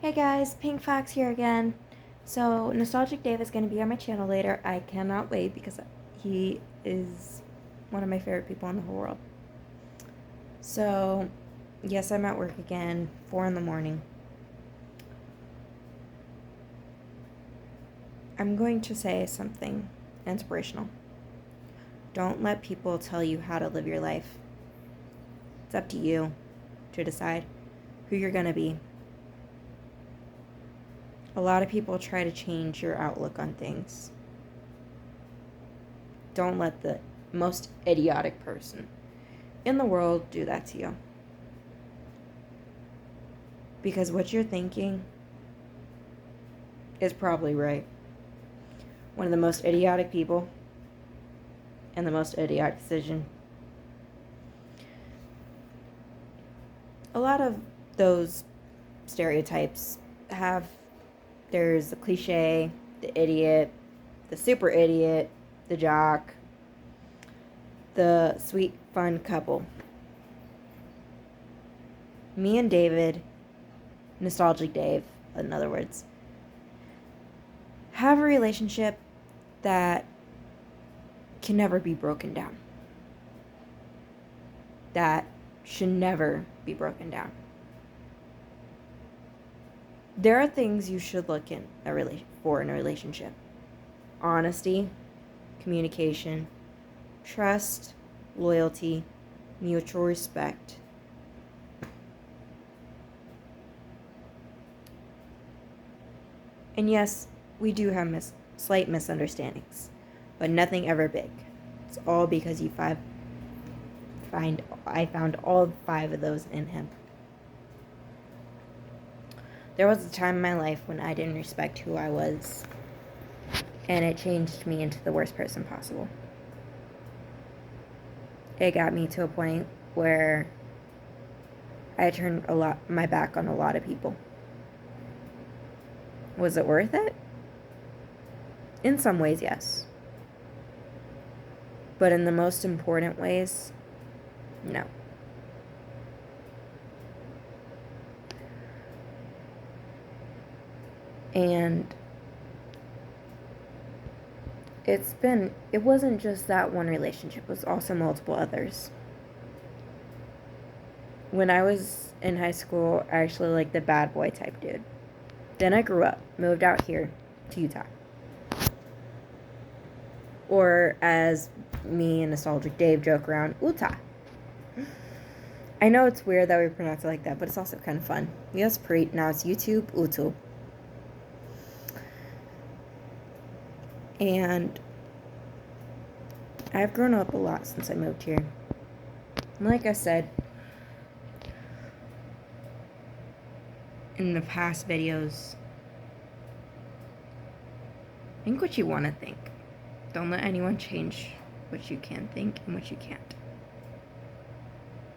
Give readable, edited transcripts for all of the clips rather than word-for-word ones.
Hey guys, Pink Fox here again. So, Nostalgic Dave is going to be on my channel later. I cannot wait because he is one of my favorite people in the whole world. So, yes, I'm at work again, 4 in the morning. I'm going to say something inspirational. Don't let people tell you how to live your life. It's up to you to decide who you're going to be. A lot of people try to change your outlook on things. Don't let the most idiotic person in the world do that to you. Because what you're thinking is probably right. One of the most idiotic people and the most idiotic decision. A lot of those stereotypes there's the cliche, the idiot, the super idiot, the jock, the sweet, fun couple. Me and David, Nostalgic Dave, in other words, have a relationship that can never be broken down. That should never be broken down. There are things you should look for in a relationship. Honesty, communication, trust, loyalty, mutual respect. And yes, we do have slight misunderstandings, but nothing ever big. It's all because I found all 5 of those in him. There was a time in my life when I didn't respect who I was, and it changed me into the worst person possible. It got me to a point where I turned my back on a lot of people. Was it worth it? In some ways, yes. But in the most important ways, no. And it wasn't just that one relationship, it was also multiple others. When I was in high school, I actually liked the bad boy type dude. Then I grew up, moved out here to Utah. Or as me and Nostalgic Dave joke around, Utah. I know it's weird that we pronounce it like that, but it's also kind of fun. Yes, Preet, now it's YouTube, Utu. And I've grown up a lot since I moved here. And like I said in the past videos, think what you want to think. Don't let anyone change what you can think and what you can't.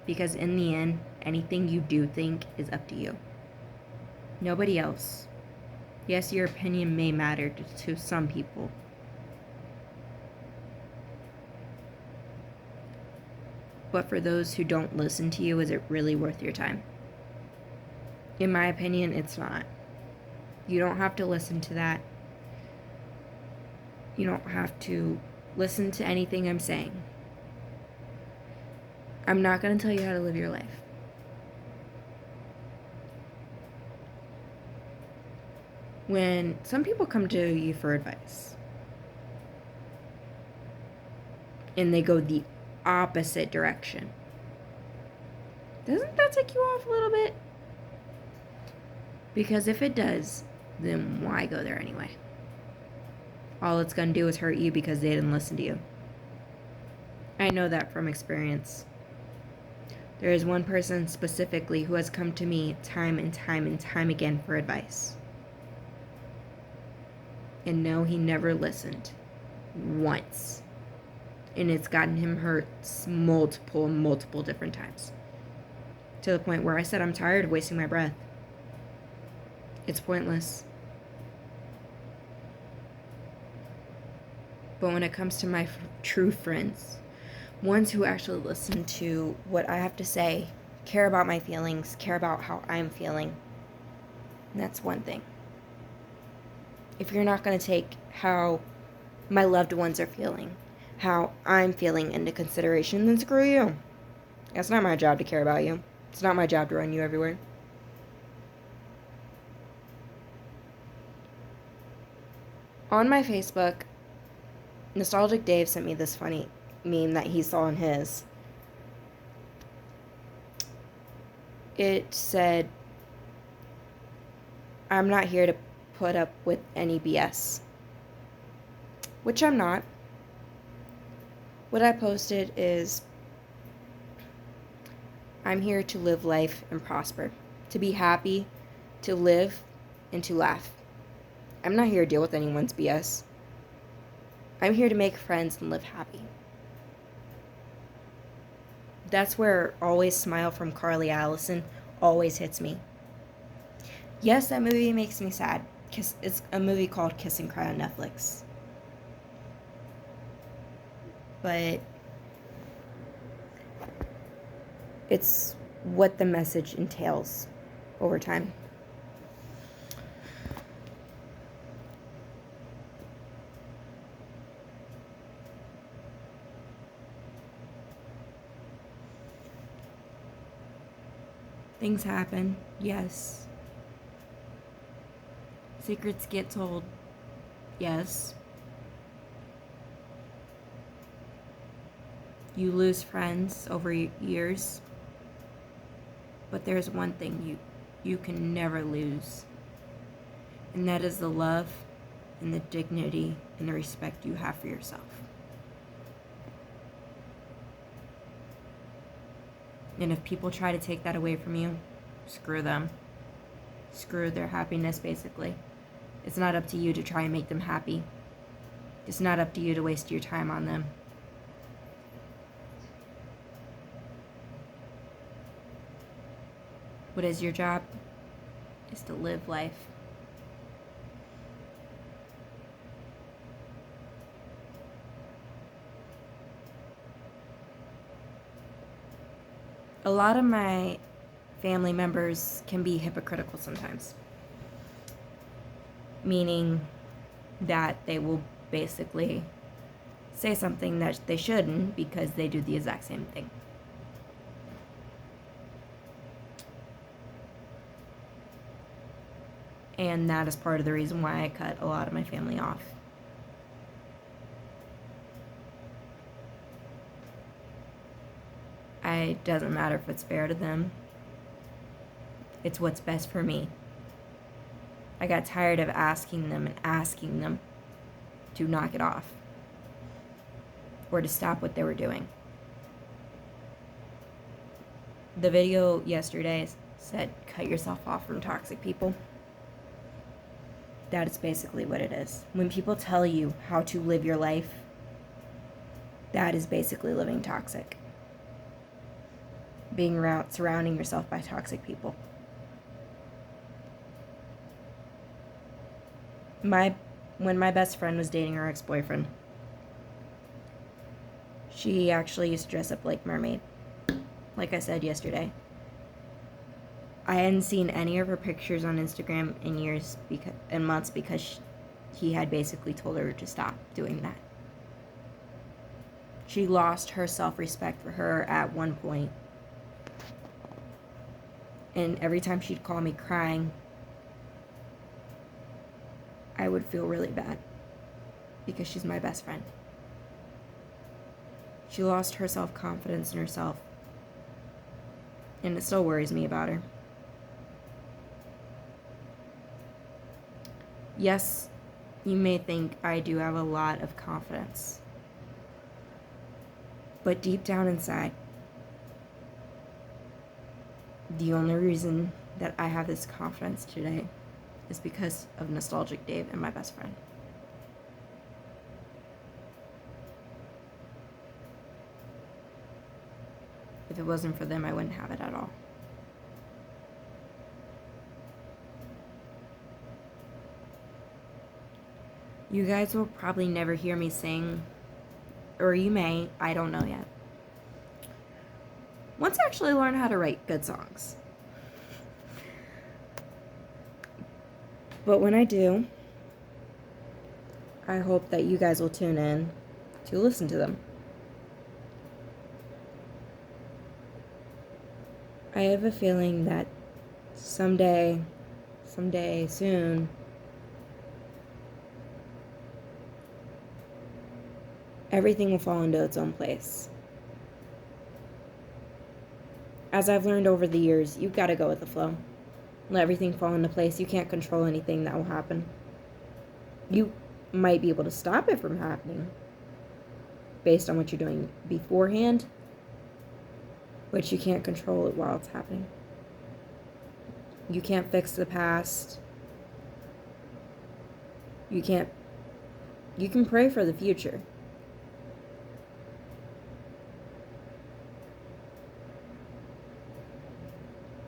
Because in the end, anything you do think is up to you. Nobody else. Yes, your opinion may matter to some people. But for those who don't listen to you, is it really worth your time? In my opinion, it's not. You don't have to listen to that. You don't have to listen to anything I'm saying. I'm not going to tell you how to live your life. When some people come to you for advice, and they go the opposite direction, doesn't that tick you off a little bit? Because if it does, then why go there anyway? All it's going to do is hurt you because they didn't listen to you. I know that from experience. There is one person specifically who has come to me time and time and time again for advice. And no, he never listened. Once. And it's gotten him hurt multiple different times. To the point where I said, I'm tired of wasting my breath. It's pointless. But when it comes to my true friends, ones who actually listen to what I have to say, care about my feelings, care about how I'm feeling, And that's one thing. If you're not going to take how my loved ones are feeling, how I'm feeling into consideration, then screw you. It's not my job to care about you. It's not my job to run you everywhere. On my Facebook, Nostalgic Dave sent me this funny meme that he saw in his. It said, I'm not here to put up with any BS. Which I'm not. What I posted is, I'm here to live life and prosper, to be happy, to live, and to laugh. I'm not here to deal with anyone's BS. I'm here to make friends and live happy. That's where Always Smile from Carly Allison always hits me. Yes, that movie makes me sad. It's a movie called Kiss and Cry on Netflix. But it's what the message entails over time. Things happen, yes. Secrets get told, yes. You lose friends over years. But there's one thing you can never lose. And that is the love and the dignity and the respect you have for yourself. And if people try to take that away from you, screw them. Screw their happiness, basically. It's not up to you to try and make them happy. It's not up to you to waste your time on them. What is your job? Is to live life. A lot of my family members can be hypocritical sometimes. Meaning that they will basically say something that they shouldn't because they do the exact same thing. And that is part of the reason why I cut a lot of my family off. It doesn't matter if it's fair to them. It's what's best for me. I got tired of asking them to knock it off or to stop what they were doing. The video yesterday said, cut yourself off from toxic people. That is basically what it is. When people tell you how to live your life, that is basically living toxic. Surrounding yourself by toxic people. When my best friend was dating her ex-boyfriend, she actually used to dress up like mermaid. Like I said yesterday. I hadn't seen any of her pictures on Instagram in years and months because he had basically told her to stop doing that. She lost her self-respect for her at one point. And every time she'd call me crying, I would feel really bad because she's my best friend. She lost her self-confidence in herself, and it still worries me about her. Yes, you may think I do have a lot of confidence, but deep down inside, the only reason that I have this confidence today is because of Nostalgic Dave and my best friend. If it wasn't for them, I wouldn't have it at all. You guys will probably never hear me sing, or you may, I don't know yet. Once I actually learn how to write good songs. But when I do, I hope that you guys will tune in to listen to them. I have a feeling that someday soon, everything will fall into its own place. As I've learned over the years, you've got to go with the flow. Let everything fall into place. You can't control anything that will happen. You might be able to stop it from happening based on what you're doing beforehand, but you can't control it while it's happening. You can't fix the past. You can pray for the future.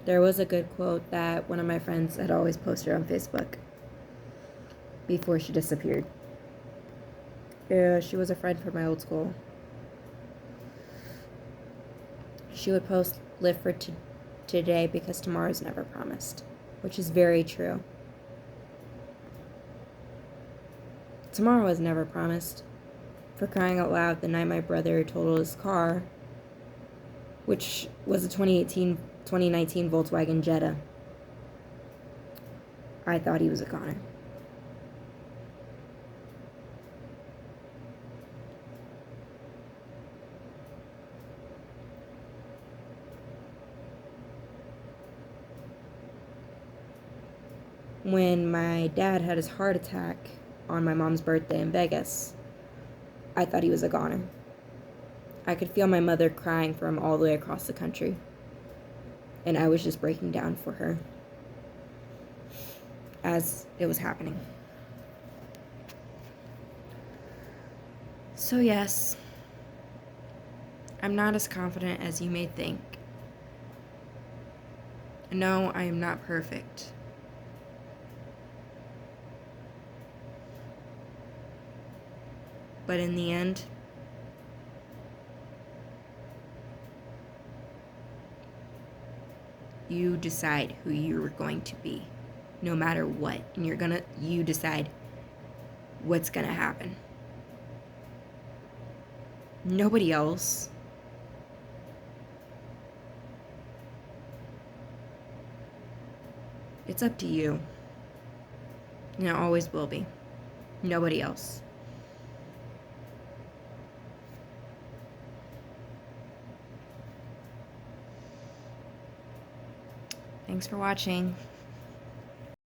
There was a good quote that one of my friends had always posted on Facebook before she disappeared. She was a friend from my old school. She would post, "Live for today because tomorrow is never promised," which is very true. Tomorrow was never promised. For crying out loud, the night my brother totaled his car, which was a 2019 Volkswagen Jetta, I thought he was a goner. When my dad had his heart attack on my mom's birthday in Vegas, I thought he was a goner. I could feel my mother crying for him all the way across the country, and I was just breaking down for her as it was happening. So yes, I'm not as confident as you may think. No, I am not perfect. But in the end, you decide who you're going to be, no matter what. And you decide what's gonna happen. Nobody else. It's up to you. And it always will be. Nobody else. Thanks for watching.